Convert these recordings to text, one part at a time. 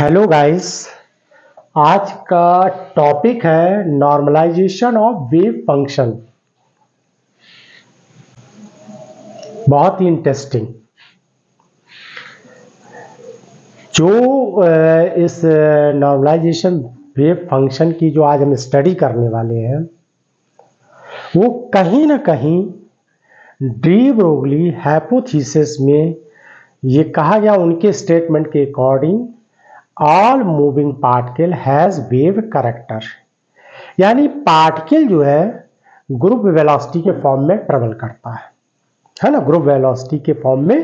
Hello guys. आज का topic है नॉर्मलाइजेशन ऑफ वेव फंक्शन। बहुत ही इंटरेस्टिंग। जो इस नॉर्मलाइजेशन वेव फंक्शन की जो आज हम स्टडी करने वाले हैं वो कहीं ना कहीं डी ब्रोगली हाइपोथेसिस में ये कहा गया, उनके स्टेटमेंट के according all moving particle has wave character, यानी पार्टिकल जो है ग्रुप वेलोसिटी के फॉर्म में ट्रेवल करता है ना, ग्रुप वेलोसिटी के फॉर्म में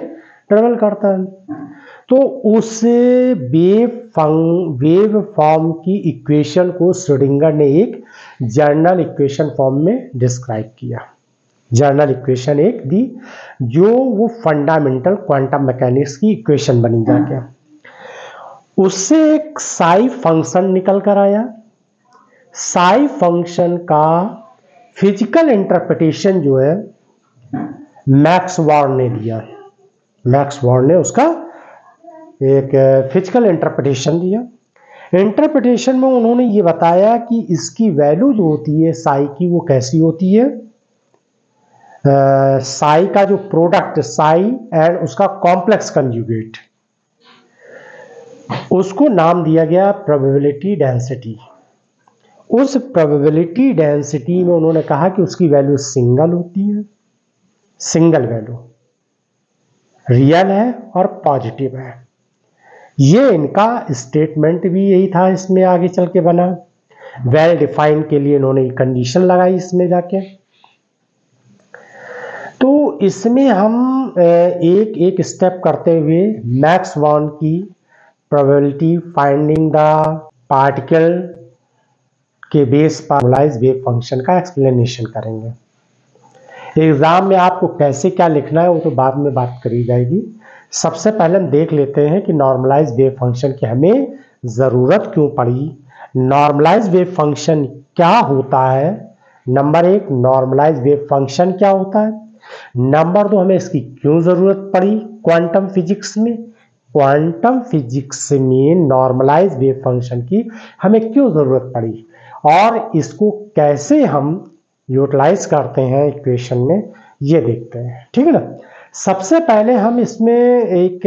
ट्रेवल करता है। तो उस वेव फॉर्म की इक्वेशन को श्रोडिंगर ने एक जर्नल इक्वेशन फॉर्म में डिस्क्राइब किया। जर्नल इक्वेशन एक दी जो वो फंडामेंटल क्वांटम मैकेनिक्स की इक्वेशन बनी जाके, उससे एक साई फंक्शन निकल कर आया। साई फंक्शन का फिजिकल इंटरप्रिटेशन जो है मैक्स बॉर्न ने दिया। मैक्स बॉर्न ने उसका एक फिजिकल इंटरप्रिटेशन दिया। इंटरप्रिटेशन में उन्होंने ये बताया कि इसकी वैल्यू जो होती है साई की, वो कैसी होती है। साई का जो प्रोडक्ट साई एंड उसका कॉम्प्लेक्स कंजुगेट, उसको नाम दिया गया प्रोबेबिलिटी डेंसिटी। उस प्रोबेबिलिटी डेंसिटी में उन्होंने कहा कि उसकी वैल्यू सिंगल होती है, सिंगल वैल्यू रियल है और पॉजिटिव है। ये इनका स्टेटमेंट भी यही था, इसमें आगे चल के बना। वेल डिफाइन के लिए इन्होंने कंडीशन लगाई इसमें जाके। तो इसमें हम एक एक स्टेप करते हुए मैक्स बॉर्न की प्रोबेबिलिटी फाइंडिंग द पार्टिकल के बेस पर नॉर्मलाइज्ड वेव फंक्शन का एक्सप्लेनेशन करेंगे। एग्जाम में आपको कैसे क्या लिखना है वो तो बाद में बात करी जाएगी। सबसे पहले हम देख लेते हैं कि नॉर्मलाइज्ड वेव फंक्शन की हमें ज़रूरत क्यों पड़ी, नॉर्मलाइज्ड वेव फंक्शन क्या होता है। नंबर एक, नॉर्मलाइज्ड वेव फंक्शन क्या होता है। नंबर दो, हमें इसकी क्यों ज़रूरत पड़ी क्वांटम फिजिक्स में। क्वांटम फिजिक्स में नॉर्मलाइज्ड वेव फंक्शन की हमें क्यों ज़रूरत पड़ी और इसको कैसे हम यूटिलाइज करते हैं इक्वेशन में, ये देखते हैं। ठीक है ना। सबसे पहले हम इसमें एक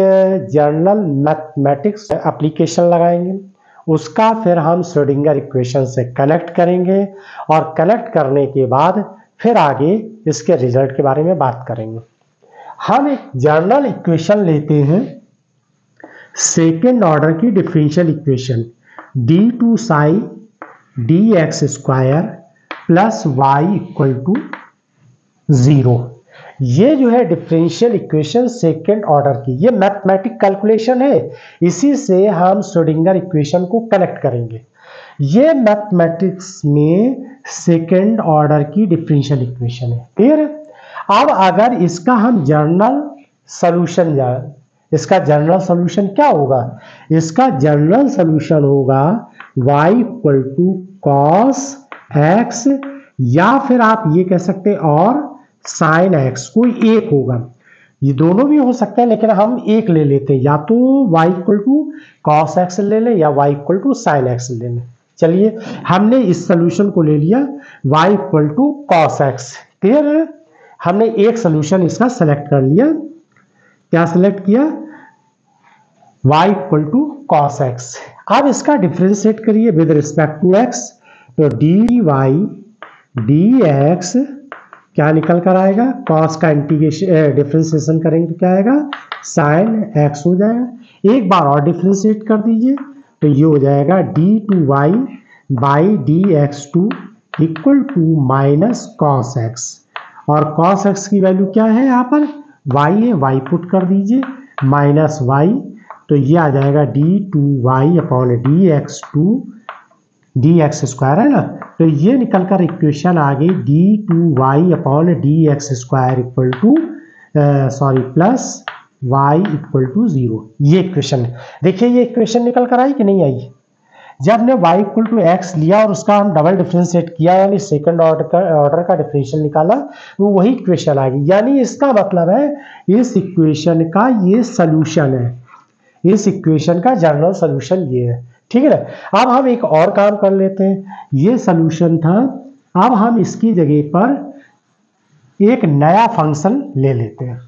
जर्नल मैथमेटिक्स एप्लीकेशन लगाएंगे, उसका फिर हम श्रोडिंगर इक्वेशन से कनेक्ट करेंगे और कनेक्ट करने के बाद फिर आगे इसके रिजल्ट के बारे में बात करेंगे। हम एक जर्नल इक्वेशन लेते हैं, सेकेंड ऑर्डर की differential equation d2 psi dx square plus y equal to 0। ये जो है डिफरेंशियल इक्वेशन सेकेंड ऑर्डर की, ये मैथमेटिक कैलकुलेशन है। इसी से हम श्रोडिंगर इक्वेशन को कनेक्ट करेंगे। ये मैथमेटिक्स में सेकेंड ऑर्डर की डिफरेंशियल इक्वेशन है। फिर अब अगर इसका हम जर्नल सॉल्यूशन इसका जनरल सॉल्यूशन क्या होगा, इसका जनरल सॉल्यूशन होगा y equal to cos x, या फिर आप ये कह सकते हैं और साइन एक्स, कोई एक होगा। ये दोनों भी हो सकते हैं लेकिन हम एक ले लेते हैं, या तो y equal to cos x ले लें या y equal to sine x ले लें। चलिए हमने इस सॉल्यूशन को ले लिया y equal to cos x. फिर हमने एक सॉल्यूशन इसका सेलेक्ट कर लिया। क्या सेलेक्ट किया, y equal to cos x. अब इसका डिफ्रेंशिएट करिए विद रिस्पेक्ट टू x, तो dy dx क्या निकल कर आएगा, कॉस का इंटीग्रेशन डिफ्रेंशिएशन करेंगे तो क्या आएगा, साइन x हो जाएगा। एक बार और डिफ्रेंशिएट कर दीजिए तो ये हो जाएगा d2y by dx2 equal to minus cos x. और कॉस एक्स की वैल्यू क्या है, यहाँ पर y है, y पुट कर दीजिए माइनस y, तो ये आ जाएगा d2y upon dx2 dx square है ना। तो ये निकल कर इक्वेशन आ गई d2y upon dx square equal to plus y equal to 0। ये इक्वेशन देखिए, ये इक्वेशन निकल कर आई कि नहीं आई। जब हमने y इक्वल टू एक्स लिया और उसका हम डबल डिफरेंशिएट किया, यानी सेकंड ऑर्डर का डिफरेंशियल निकाला, तो वही इक्वेशन आ गई। यानी इसका मतलब है इस इक्वेशन का ये सॉल्यूशन है। इस इक्वेशन का जनरल सॉल्यूशन ये है। ठीक है ना। अब हम एक और काम कर लेते हैं, ये सॉल्यूशन था, अब हम इसकी जगह पर एक नया फंक्शन ले लेते हैं।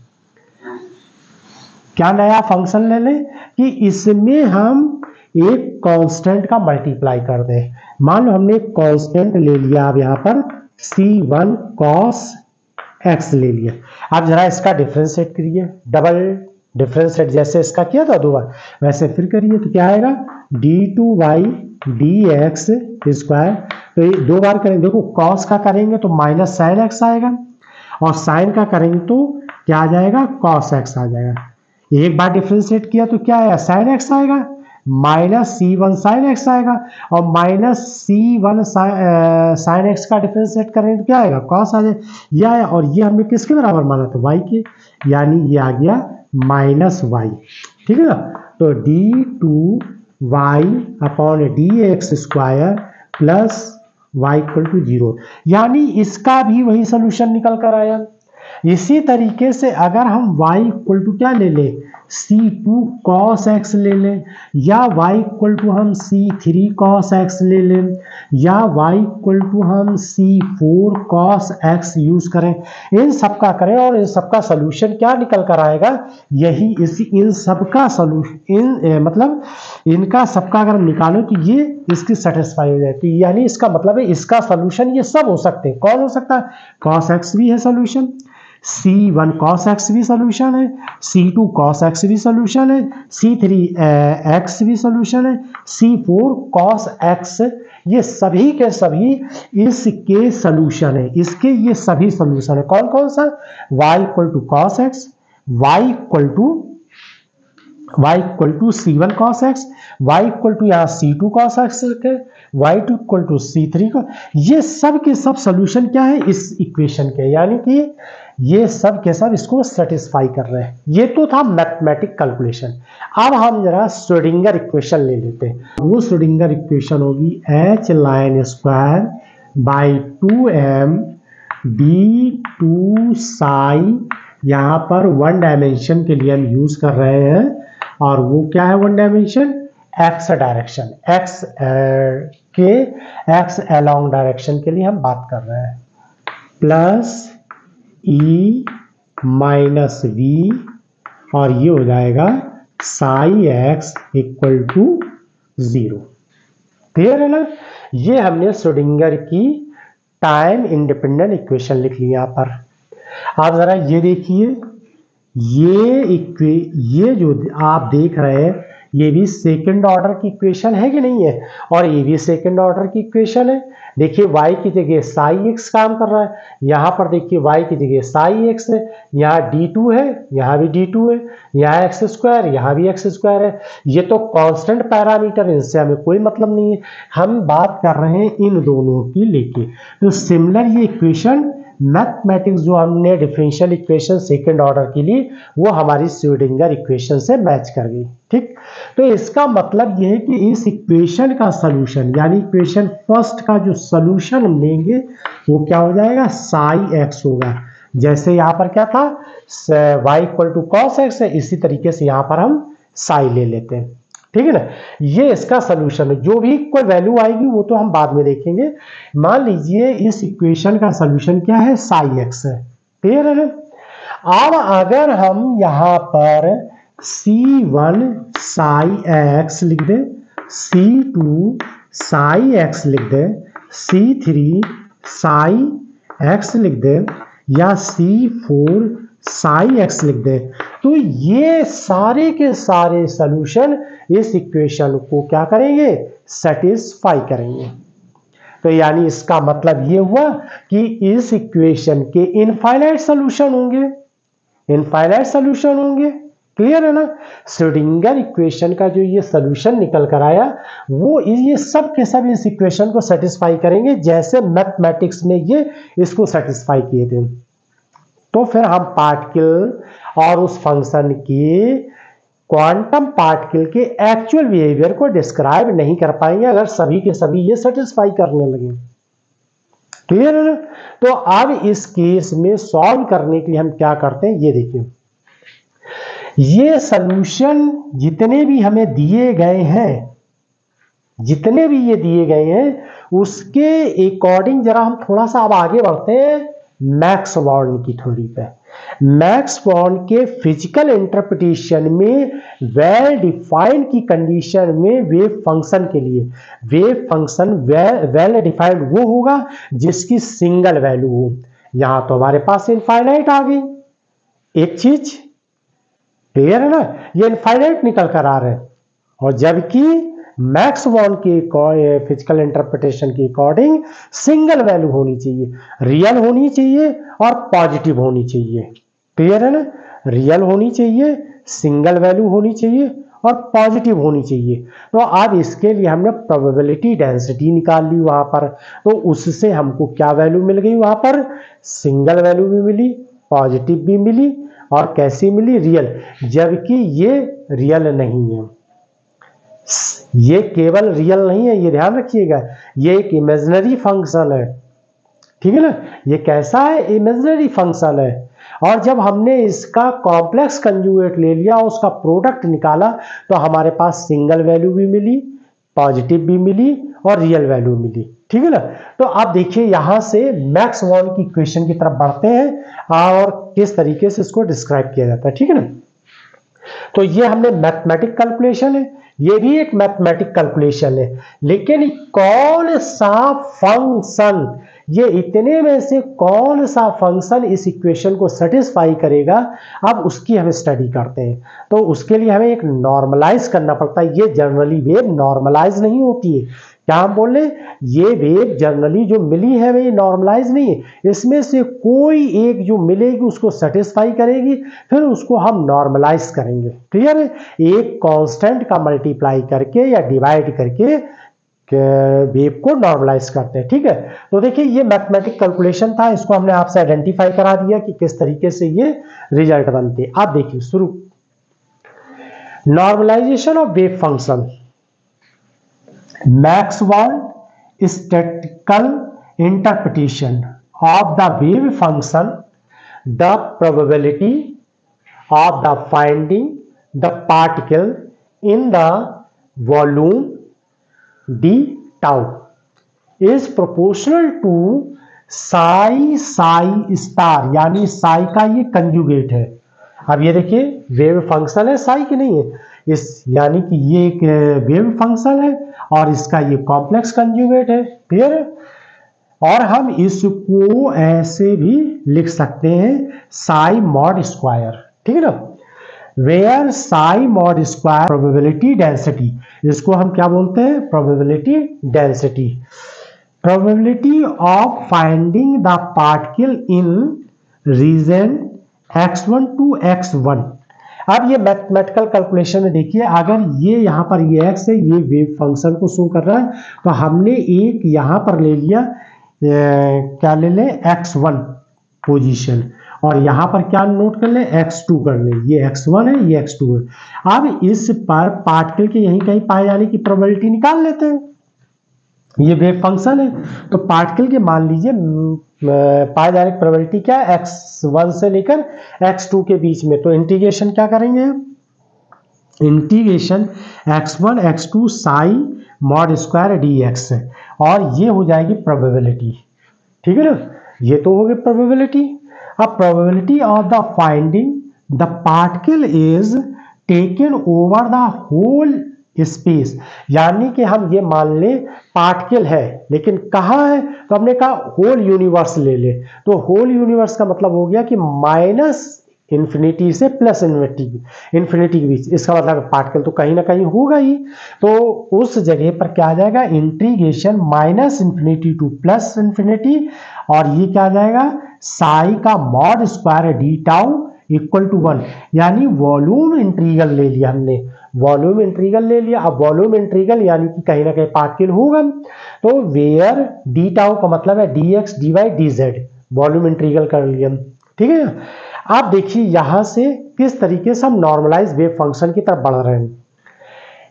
क्या नया फंक्शन ले लें कि इसमें हम एक कांस्टेंट का मल्टीप्लाई कर दें। मान लो हमने एक कांस्टेंट ले लिया, अब यहाँ पर c1 cos x ले लिया। अब जरा इसका डिफरेंशिएट करिए, डबल डिफरेंशिएट जैसे इसका किया था 2 बार, वैसे फिर करिए तो क्या आएगा d2y dx स्क्वायर। तो ये 2 बार करेंगे, देखो cos का करेंगे तो माइनस साइन x आएगा, और साइन का करेंगे तो क्या आ जाएगा cos x आ जाएगा। एक बार डिफरेंशिएट किया तो क्या आएगा साइन x आएगा, माइनस c1 साइन x आएगा, और माइनस c1 साइन x का डिफरेंशिएट करेंगे तो क्या आएगा cos आ जाएगा। यह आया, और ये हमने किसके बराबर माना था y के, यानी ये आ गया माइनस y। ठीक है ना। तो d2y upon dx square plus y equal to 0, यानी इसका भी वही सोल्यूशन निकल कर आया। इसी तरीके से अगर हम y इक्वल टू क्या ले लें c2 cos x ले लें, या y इक्वल टू हम c3 cos x ले लें, या y इक्वल टू हम c4 cos x यूज करें, इन सब का करें और इन सब का सोल्यूशन क्या निकल कर आएगा, यही इन सब का सोल्यूशन, मतलब इनका सबका अगर हम निकालो तो ये इसकी सेटिस्फाई हो जाती है। यानी इसका मतलब है इसका सोल्यूशन ये सब हो सकते हैं। कौन हो सकता है, cos x भी है सोल्यूशन, c1 cos x भी सोल्यूशन है, c2 cos x भी सोल्यूशन है, c3 x भी सोल्यूशन है, c4 cos x, ये सभी के सभी इसके सोल्यूशन है। इसके ये सभी सोल्यूशन है। कौन कौन सा, y equal to cos x, y equal to c1 cos x, y equal to यहाँ c2 cos x है, y इक्वल टू c3 को, ये सब के सब सोल्यूशन क्या है इस इक्वेशन के, यानी कि ये सब के सब इसको सेटिस्फाई कर रहे हैं। ये तो था मैथमेटिक कैलकुलेशन। अब हम जरा श्रोडिंगर इक्वेशन ले लेते हैं। वो श्रोडिंगर इक्वेशन होगी h line square by 2m d2 Sai, यहाँ पर 1 डायमेंशन के लिए हम यूज कर रहे हैं, और वो क्या है 1 dimension, x direction, x along direction के लिए हम बात कर रहे हैं, प्लस e माइनस v, और ये हो जाएगा psi x equal to 0। Clear है ना। ये हमने श्रोडिंगर की टाइम इंडिपेंडेंट इक्वेशन लिख ली यहाँ पर। आप जरा ये देखिए, ये जो आप देख रहे हैं ये भी सेकंड ऑर्डर की इक्वेशन है कि नहीं है, और ये भी सेकंड ऑर्डर की इक्वेशन है। देखिए y की जगह साई x काम कर रहा है, यहाँ पर देखिए y की जगह साई x है, यहाँ d2 है, यहाँ भी d2 है, यहाँ एक्स स्क्वायर, यहाँ भी एक्स स्क्वायर है। ये तो कांस्टेंट पैरामीटर, इनसे हमें कोई मतलब नहीं है, हम बात कर रहे हैं इन दोनों की लेके। तो सिमिलर ये इक्वेशन मैथमेटिक्स जो हमने डिफरेंशियल इक्वेशन सेकंड ऑर्डर के लिए, वो हमारी श्रोडिंगर इक्वेशन से मैच कर गई। ठीक, तो इसका मतलब यह है कि इस इक्वेशन का सॉल्यूशन, यानी इक्वेशन फर्स्ट का जो सॉल्यूशन हम लेंगे वो क्या हो जाएगा, साई एक्स होगा। जैसे यहाँ पर क्या था, y equal to cos x है, इसी तरीके से यहाँ पर हम साई ले लेते हैं। ठीक है ना, ये इसका सॉल्यूशन है। जो भी कोई वैल्यू आएगी वो तो हम बाद में देखेंगे। मान लीजिए इस इक्वेशन का सॉल्यूशन क्या है, साई एक्स है। क्लियर है ना। अब अगर हम यहाँ पर c1 साई एक्स लिख दें, c2 साई एक्स लिख दें, c3 साई एक्स लिख दें, या c4 साई एक्स लिख दें, तो ये सारे के सारे सॉल्यूशन इस इक्वेशन को क्या करेंगे, सेटिस्फाई करेंगे। तो यानी इसका मतलब ये हुआ कि इस इक्वेशन के इनफाइनाइट सॉल्यूशन होंगे, इनफाइनाइट सॉल्यूशन होंगे। क्लियर है ना। श्रोडिंगर इक्वेशन का जो ये सॉल्यूशन निकल कर आया, वो ये सब के सब इस इक्वेशन को सेटिस्फाई करेंगे, जैसे मैथमेटिक्स में ये इसको सेटिस्फाई किए थे। तो फिर हम पार्टिकल और उस फंक्शन के क्वांटम पार्टिकल के एक्चुअल बिहेवियर को डिस्क्राइब नहीं कर पाएंगे अगर सभी के सभी ये सेटिस्फाई करने लगे। क्लियर है ना। तो अब इस केस में सॉल्व करने के लिए हम क्या करते हैं, ये देखिए, ये सॉल्यूशन जितने भी हमें दिए गए हैं, जितने भी ये दिए गए हैं, उसके अकॉर्डिंग जरा हम थोड़ा सा अब आगे बढ़ते हैं मैक्स बॉर्न की थ्योरी पे। मैक्स बॉर्न के फिजिकल इंटरप्रिटेशन में वेल डिफाइंड की कंडीशन में वेव फंक्शन के लिए, वेव फंक्शन वेल डिफाइंड वो होगा जिसकी सिंगल वैल्यू हो। यहां तो हमारे पास इनफाइनाइट आ गई एक चीज, क्लियर है ना, ये इनफाइनाइट निकल कर आ रहे हैं, और जबकि मैक्स बॉर्न के फिजिकल इंटरप्रिटेशन के अकॉर्डिंग सिंगल वैल्यू होनी चाहिए, रियल होनी चाहिए और पॉजिटिव होनी चाहिए, क्लियर है ना, रियल होनी चाहिए, सिंगल वैल्यू होनी चाहिए और पॉजिटिव होनी चाहिए। तो अब इसके लिए हमने प्रोबेबिलिटी डेंसिटी निकाल ली वहां पर, तो उससे हमको क्या वैल्यू मिल गई वहां पर, सिंगल वैल्यू भी मिली, पॉजिटिव भी मिली और कैसी मिली, रियल, जबकि ये रियल नहीं है, ये केवल रियल नहीं है, ये ध्यान रखिएगा, ये एक इमेजिनरी फंक्शन है, ठीक है ना, ये कैसा है, इमेजिनरी फंक्शन है। और जब हमने इसका कॉम्प्लेक्स कंजुगेट ले लिया, उसका प्रोडक्ट निकाला, तो हमारे पास सिंगल वैल्यू भी मिली, पॉजिटिव भी मिली और रियल वैल्यू मिली, ठीक है ना। तो आप देखिए यहां से मैक्स बॉर्न की इक्वेशन की तरफ बढ़ते हैं और किस तरीके से इसको डिस्क्राइब किया जाता है, ठीक है ना। तो ये हमने मैथमेटिक कैलकुलेशन है, ये भी एक मैथमेटिक कैलकुलेशन है, लेकिन कौन सा फंक्शन, ये इतने में से कौन सा फंक्शन इस इक्वेशन को सेटिस्फाई करेगा, अब उसकी हम स्टडी करते हैं। तो उसके लिए हमें एक नॉर्मलाइज करना पड़ता है, ये जनरली वेव नॉर्मलाइज नहीं होती है, क्या हम बोल रहे, ये वेव जनरली जो मिली है वे नॉर्मलाइज नहीं है, इसमें से कोई एक जो मिलेगी उसको सेटिस्फाई करेगी, फिर उसको हम नॉर्मलाइज करेंगे, क्लियर है, एक कांस्टेंट का मल्टीप्लाई करके या डिवाइड करके वेव को नॉर्मलाइज करते हैं, ठीक है। तो देखिए ये मैथमेटिक कैलकुलेशन था, इसको हमने आपसे आइडेंटिफाई करा दिया कि किस तरीके से ये रिजल्ट बनते। आप देखिए शुरू, normalisation of wave function, Max Born statistical interpretation of the wave function, the probability of the finding the particle in the volume d tau is proportional to psi psi star, यानी psi का ये conjugate है। अब ये देखिए wave function है, psi की नहीं है, इस यानी कि ये एक वेव फंक्शन है और इसका ये कॉम्प्लेक्स कंजुगेट है, क्लियर है। और हम इसको ऐसे भी लिख सकते हैं psi mod स्क्वायर, ठीक है ना, where psi mod square probability density, इसको हम क्या बोलते हैं, probability density, probability of finding the particle in region x1 to x1। अब ये मैथमेटिकल कैलकुलेशन में देखिए, अगर ये यहाँ पर ये x है, ये वेव फंक्शन को शो कर रहा है, तो हमने एक यहाँ पर ले लिया, क्या ले लें, x1 पोजीशन, और यहां पर क्या नोट कर ले, x2 कर ले, ये x1 है, ये x2 है। अब इस पर पार्टिकल के यहीं कहीं पाए जाने की प्रोबेबिलिटी निकाल लेते हैं, ये वेव फंक्शन है, तो पार्टिकल के मान लीजिए पाए जाने की प्रोबेबिलिटी क्या है, x1 से लेकर x2 के बीच में, तो इंटीग्रेशन क्या करेंगे, integration x1 x2 psi mod square dx, और ये हो जाएगी प्रोबेबिलिटी, ठीक है ना, ये तो हो गई प्रोबेबिलिटी। अब probability of the finding the particle is taken over the whole space, यानी कि हम ये मान ले पार्टिकल है लेकिन कहाँ है, तो हमने कहा होल यूनिवर्स ले ले, तो होल यूनिवर्स का मतलब हो गया कि माइनस इन्फिनिटी से प्लस इन्फिनिटी के बीच, इसका मतलब पार्टिकल तो कहीं ना कहीं होगा ही, तो उस जगह पर क्या आ जाएगा, integration minus infinity to plus infinity, और ये क्या आ जाएगा, साई का mod square d tau equal to 1, यानी वॉल्यूम इंटीग्रल ले लिया हमने, वॉल्यूम इंटीग्रल ले लिया। अब वॉल्यूम इंटीग्रल यानी कि कहीं ना कहीं पार्टिकल होगा, तो वेयर डी टाउ का मतलब है d x d y d z, volume integral कर लिया, ठीक है। आप देखिए यहां से किस तरीके से हम नॉर्मलाइज वेव फंक्शन की तरफ बढ़ रहे हैं।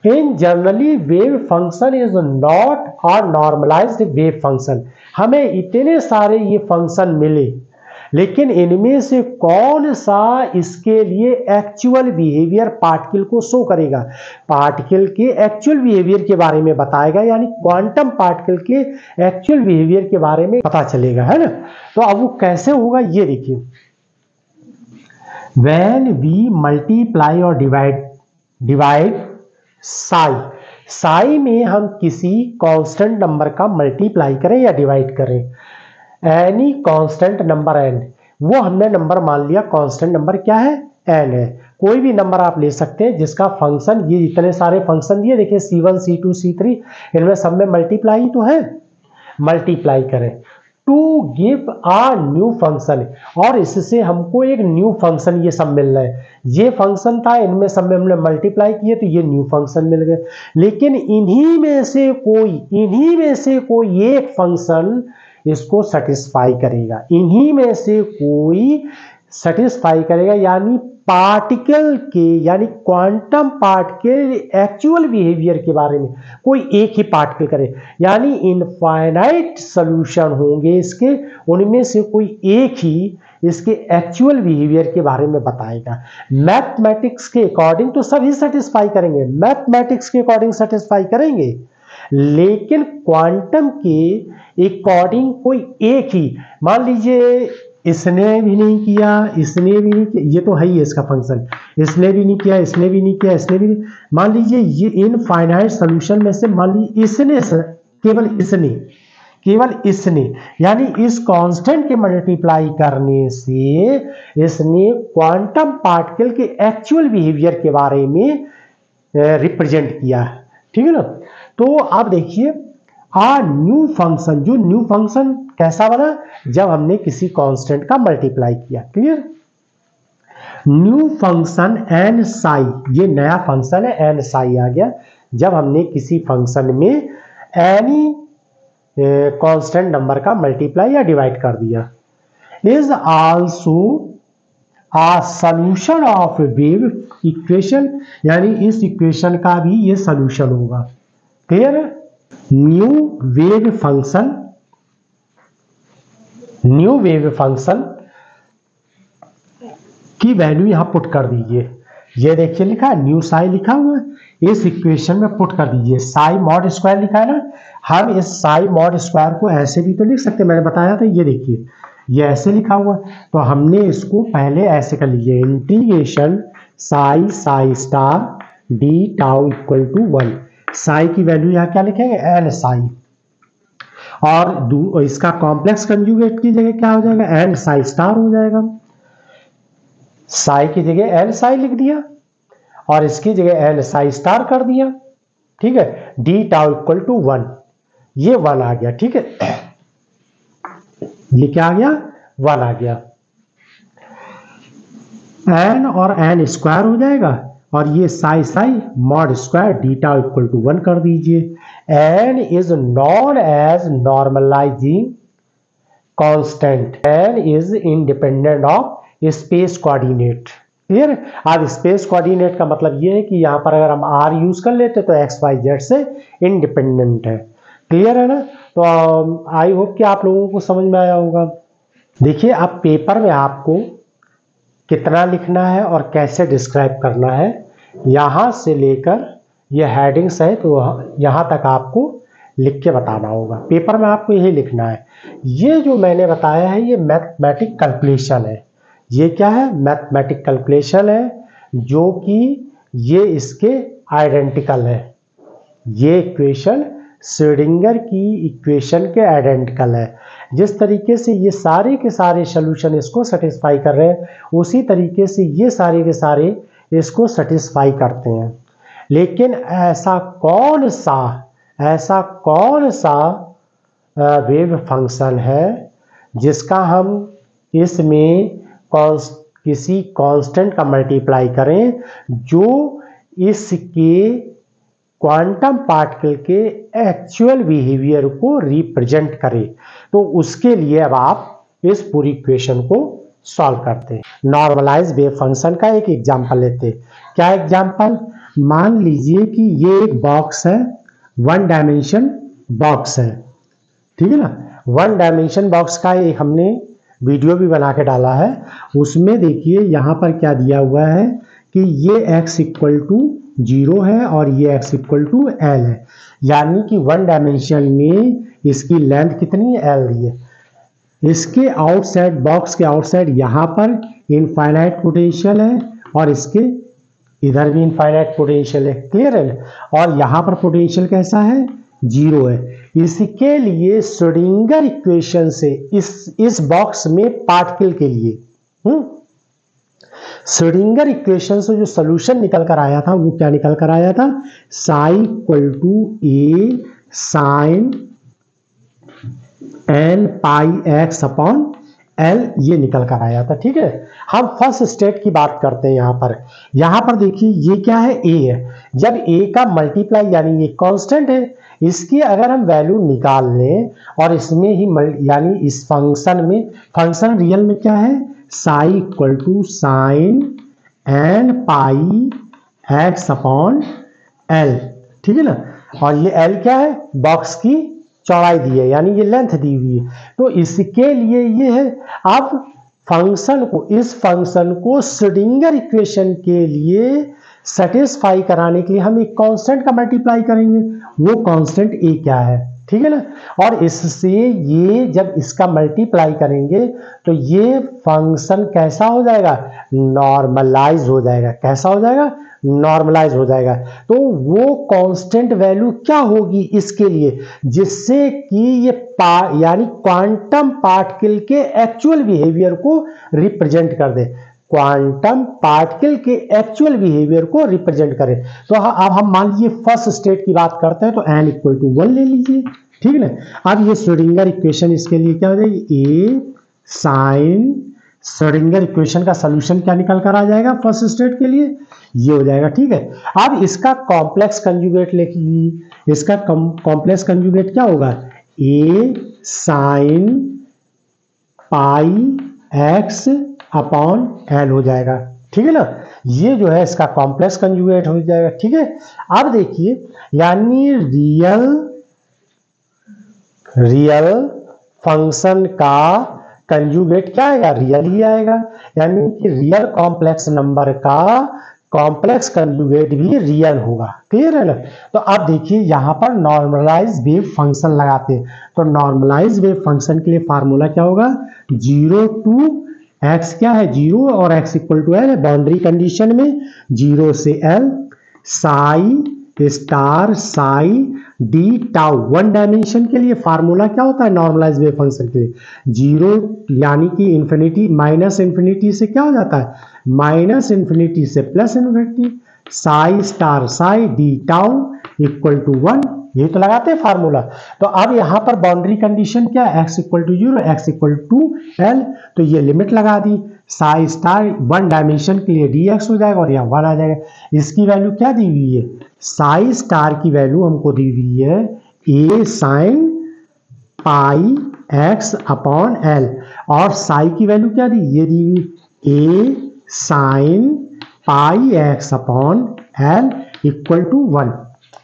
इन generally wave function is not और नॉर्मलाइज्ड वेव फंक्शन, हमें इतने सारे ये फंक्शन मिले, लेकिन इनमें से कौन सा इसके लिए एक्चुअल बिहेवियर पार्टिकल को शो करेगा, पार्टिकल के एक्चुअल बिहेवियर के बारे में बताएगा, यानी क्वांटम पार्टिकल के एक्चुअल बिहेवियर के बारे में पता चलेगा, है ना। तो अब वो कैसे होगा ये देखिए, व्हेन वी मल्टीप्लाई और डिवाइड साई में हम किसी कांस्टेंट नंबर का मल्टीप्लाई करें या डिवाइड करें, एनी कांस्टेंट नंबर n, वो हमने नंबर मान लिया, कांस्टेंट नंबर क्या है, n है। कोई भी नंबर आप ले सकते हैं जिसका फंक्शन, ये इतने सारे फंक्शन दिए देखिए, c1 c2 c3, इनमें सब में मल्टीप्लाई तो है, मल्टीप्लाई करें to give a new function, और इससे हमको एक न्यू फंक्शन ये सब मिल रहा है। ये फंक्शन था, इनमें सब में हमने मल्टीप्लाई किए तो ये न्यू फंक्शन मिल गए। लेकिन इन्हीं में से कोई एक फंक्शन इसको सेटिस्फाई करेगा, इन्हीं में से कोई सेटिस्फाई करेगा, यानी पार्टिकल के, यानी क्वांटम पार्टिकल एक्चुअल बिहेवियर के बारे में कोई एक ही पार्टिकल करे, यानी इनफाइनाइट सॉल्यूशन होंगे इसके, उनमें से कोई एक ही इसके एक्चुअल बिहेवियर के बारे में बताएगा। मैथमेटिक्स के अकॉर्डिंग तो सभी सेटिस्फाई करेंगे, मैथमेटिक्स के अकॉर्डिंग सेटिस्फाई करेंगे, लेकिन क्वांटम के अकॉर्डिंग कोई एक ही, मान लीजिए इसने भी नहीं किया, इसने भी नहीं किया, ये तो है ही इसका फंक्शन, इसने भी नहीं किया, इसने भी नहीं किया, इसने भी नहीं, मान लीजिए ये इनफाइनाइट सॉल्यूशन में से मान लीजिए इसने, केवल इसने, यानी इस कांस्टेंट के मल्टीप्लाई करने से इसने क्वांटम पार्टिकल के एक्चुअल बिहेवियर के बारे में रिप्रेजेंट किया, ठीक है ना। तो आप देखिए आ न्यू फंक्शन, जो न्यू फंक्शन कैसा बना, जब हमने किसी कांस्टेंट का मल्टीप्लाई किया, clear. New function n psi, ये नया फंक्शन है, एन साई आ गया जब हमने किसी फंक्शन में एनी कांस्टेंट नंबर का मल्टीप्लाई या डिवाइड कर दिया। Is also a solution of wave equation, यानी इस इक्वेशन का भी ये सॉल्यूशन होगा, क्लियर है। न्यू वेव फंक्शन की वैल्यू यहां पुट कर दीजिए, ये देखिए लिखा है न्यू साई लिखा हुआ है, इस इक्वेशन में पुट कर दीजिए, साई मॉड स्क्वायर लिखा है ना, हम इस साई मॉड स्क्वायर को ऐसे भी तो लिख सकते हैं, मैंने बताया था, ये देखिए ये ऐसे लिखा हुआ, तो हमने इसको पहले ऐसे कर लीजिए, integration psi star d tau equal to 1, psi की वैल्यू यहाँ क्या लिखेंगे, एन साई, और इसका कॉम्प्लेक्स कंजुगेट की जगह क्या हो जाएगा, एन साई स्टार हो जाएगा, साई की जगह एन साई लिख दिया और इसकी जगह एन साई स्टार कर दिया, ठीक है। डी टाउ इक्वल टू 1, ये 1 आ गया, ठीक है, ये क्या आ गया, 1 आ गया, एन और एन स्क्वायर हो जाएगा, और ये psi mod square d tau equal to 1 कर दीजिए। N is known as normalizing constant, N is independent of space coordinate, clear. अब स्पेस कोऑर्डिनेट का मतलब ये है कि यहां पर अगर हम आर यूज कर लेते तो एक्स वाई जेड से इंडिपेंडेंट है, क्लियर है ना। तो आई होप कि आप लोगों को समझ में आया होगा। देखिए अब पेपर में आपको कितना लिखना है और कैसे डिस्क्राइब करना है, यहां से लेकर ये हेडिंग्स है तो यहां तक आपको लिख के बताना होगा। पेपर में आपको यही लिखना है। ये जो मैंने बताया है ये मैथमेटिक कैलकुलेशन है, ये क्या है, मैथमेटिक कैलकुलेशन है, जो कि ये इसके आइडेंटिकल है, ये इक्वेशन श्रोडिंगर की इक्वेशन के आइडेंटिकल है। जिस तरीके से ये सारे के सारे सॉल्यूशन इसको सेटिस्फाई कर रहे हैं, उसी तरीके से ये सारे के सारे इसको सेटिस्फाई करते हैं। लेकिन ऐसा कौन सा वेव फंक्शन है जिसका हम इसमें किसी कांस्टेंट का मल्टीप्लाई करें जो इसके क्वांटम पार्टिकल के एक्चुअल बिहेवियर को रिप्रेजेंट करे। तो उसके लिए अब आप इस पूरी इक्वेशन को सॉल्व करते हैं। नॉर्मलाइज वेव फंक्शन का एक एग्जांपल लेते हैं। क्या एग्जांपल, मान लीजिए कि ये एक बॉक्स है, 1 डायमेंशन बॉक्स है, ठीक है ना। 1 डायमेंशन बॉक्स का एक हमने वीडियो भी बना के डाला है, उसमें देखिए यहाँ पर क्या दिया हुआ है कि ये x इक्वल टू 0 है और ये x इक्वल टू एल है, यानी कि वन डायमेंशन में इसकी लेंथ कितनी है, एल दी है। इसके आउटसाइड, बॉक्स के आउटसाइड यहाँ पर इनफाइनाइट पोटेंशियल है और इसके इधर भी इनफाइनाइट पोटेंशियल है, क्लियर है। और यहाँ पर पोटेंशियल कैसा है, 0 है। इसके लिए श्रोडिंगर इक्वेशन से इस बॉक्स में पार्टिकल के लिए श्रोडिंगर इक्वेशन से जो सॉल्यूशन निकल कर आया था वो क्या निकल कर आया था, psi equal to A sine n pi x upon L, ये निकल कर आया था। ठीक है, हम फर्स्ट स्टेट की बात करते हैं। यहाँ पर देखिए ये क्या है, ए है। जब ए का मल्टीप्लाई यानी ये कांस्टेंट है, इसकी अगर हम वैल्यू निकाल लें और इसमें ही यानी इस फंक्शन में, फंक्शन रियल में क्या है, psi equal to sine n pi x upon L, ठीक है ना। और ये एल क्या है, बॉक्स की चौड़ाई दी है, यानी ये लेंथ दी हुई है। तो इसके लिए ये है। अब फंक्शन को, इस फंक्शन को श्रोडिंगर इक्वेशन के लिए सेटिस्फाई कराने के लिए हम एक कांस्टेंट का मल्टीप्लाई करेंगे, वो कांस्टेंट ए क्या है, ठीक है ना। और इससे ये जब इसका मल्टीप्लाई करेंगे तो ये फंक्शन कैसा हो जाएगा, नॉर्मलाइज हो जाएगा। कैसा हो जाएगा, नॉर्मलाइज हो जाएगा। तो वो कांस्टेंट वैल्यू क्या होगी इसके लिए, जिससे कि ये यानी क्वांटम पार्टिकल के एक्चुअल बिहेवियर को रिप्रेजेंट कर दे, क्वांटम पार्टिकल के एक्चुअल बिहेवियर को रिप्रेजेंट करे। तो अब हम मान लीजिए फर्स्ट स्टेट की बात करते हैं, तो n इक्वल टू 1 ले लीजिए, ठीक है ना। अब ये श्रोडिंगर इक्वेशन इसके लिए क्या हो जाएगी, ए साइन, श्रोडिंगर इक्वेशन का सॉल्यूशन क्या निकल कर आ जाएगा फर्स्ट स्टेट के लिए, ये हो जाएगा, ठीक है। अब इसका कॉम्प्लेक्स कंजुगेट लिख लीजिए। इसका कॉम्प्लेक्स कंजुगेट क्या होगा, a sine pi x upon l हो जाएगा, ठीक है ना। ये जो है इसका कॉम्प्लेक्स कंजुगेट हो जाएगा, ठीक है। अब देखिए, यानी रियल फंक्शन का कंजुगेट क्या आएगा, रियल ही आएगा, यानी कि रियल कॉम्प्लेक्स नंबर का कॉम्प्लेक्स कंजुगेट भी रियल होगा, क्लियर है ना। तो अब देखिए यहाँ पर नॉर्मलाइज वेव फंक्शन लगाते हैं, तो नॉर्मलाइज वेव फंक्शन के लिए फार्मूला क्या होगा, 0 टू x क्या है, 0 और x इक्वल टू एल है। बाउंड्री कंडीशन में 0 से l Sai star psi d tau, one dimension के लिए फार्मूला क्या होता है नॉर्मलाइज वेव फंक्शन के लिए, 0 यानी कि इंफिनिटी माइनस इंफिनिटी से क्या हो जाता है, माइनस इंफिनिटी से plus infinity, psi star psi d tau equal to 1, ये तो लगाते हैं फार्मूला। तो अब यहाँ पर बाउंड्री कंडीशन क्या है, x equal to 0 x equal to L, तो ये लिमिट लगा दी, साई स्टार वन डायमेंशन के लिए dx हो जाएगा और यहाँ 1 आ जाएगा। इसकी वैल्यू क्या दी हुई है, साई स्टार की वैल्यू हमको दी हुई है a sine pi x upon L, और साई की वैल्यू क्या दी, ये दी हुई a sine pi x upon L equal to 1,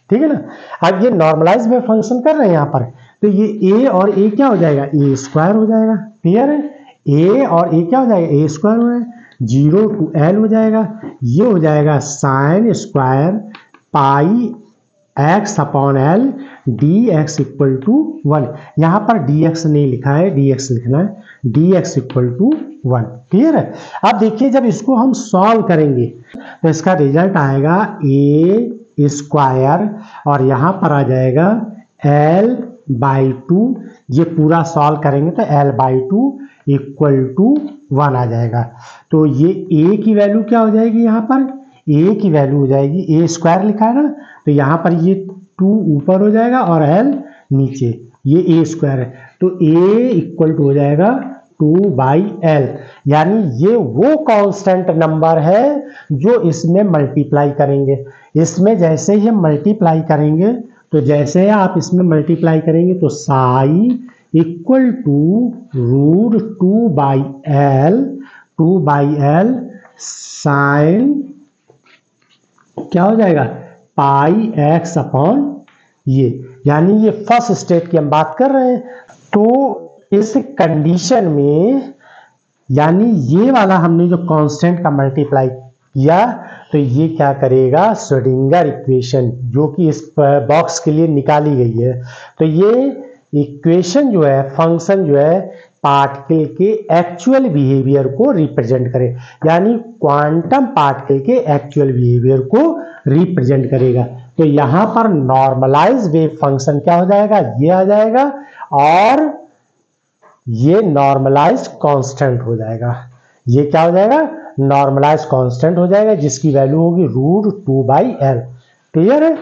ठीक है ना। अब ये नॉर्मलाइज में फंक्शन कर रहे हैं यहाँ पर, तो ये a और a क्या हो जाएगा, a स्क्वायर हो जाएगा, क्लियर है। a और a क्या हो जाएगा, a स्क्वायर हो जाएगा, 0 टू l हो जाएगा, ये हो जाएगा sine square pi x upon L d x equal to 1। यहाँ पर dx नहीं लिखा है, dx लिखना है, dx इक्वल टू 1, क्लियर है। अब देखिए जब इसको हम सॉल्व करेंगे तो इसका रिजल्ट आएगा a स्क्वायर और यहाँ पर आ जाएगा l/2, ये पूरा सॉल्व करेंगे तो l/2 इक्वल टू 1 आ जाएगा। तो ये a की वैल्यू क्या हो जाएगी, यहाँ पर a की वैल्यू हो जाएगी, a स्क्वायर लिखा है ना, तो यहाँ पर ये 2 ऊपर हो जाएगा और l नीचे, ये a स्क्वायर है, तो a इक्वल टू हो जाएगा 2/l, यानी ये वो कांस्टेंट नंबर है जो इसमें मल्टीप्लाई करेंगे। इसमें जैसे ही हम मल्टीप्लाई करेंगे, तो जैसे आप इसमें मल्टीप्लाई करेंगे तो psi equal to root 2/l sine क्या हो जाएगा, पाई एक्स अपॉन ये, यानी ये फर्स्ट स्टेट की हम बात कर रहे हैं। तो इस कंडीशन में यानी ये वाला हमने जो कांस्टेंट का मल्टीप्लाई किया तो ये क्या करेगा, श्रोडिंगर इक्वेशन जो कि इस बॉक्स के लिए निकाली गई है, तो ये इक्वेशन जो है, फंक्शन जो है पार्टिकल के एक्चुअल बिहेवियर को रिप्रेजेंट करे, यानी क्वांटम पार्टिकल के एक्चुअल बिहेवियर को रिप्रेजेंट करेगा। तो यहां पर नॉर्मलाइज वेव फंक्शन क्या हो जाएगा, ये आ जाएगा, और ये नॉर्मलाइज कांस्टेंट हो जाएगा। ये क्या हो जाएगा, नॉर्मलाइज कांस्टेंट हो जाएगा, जिसकी वैल्यू होगी √2/L। क्लियर है।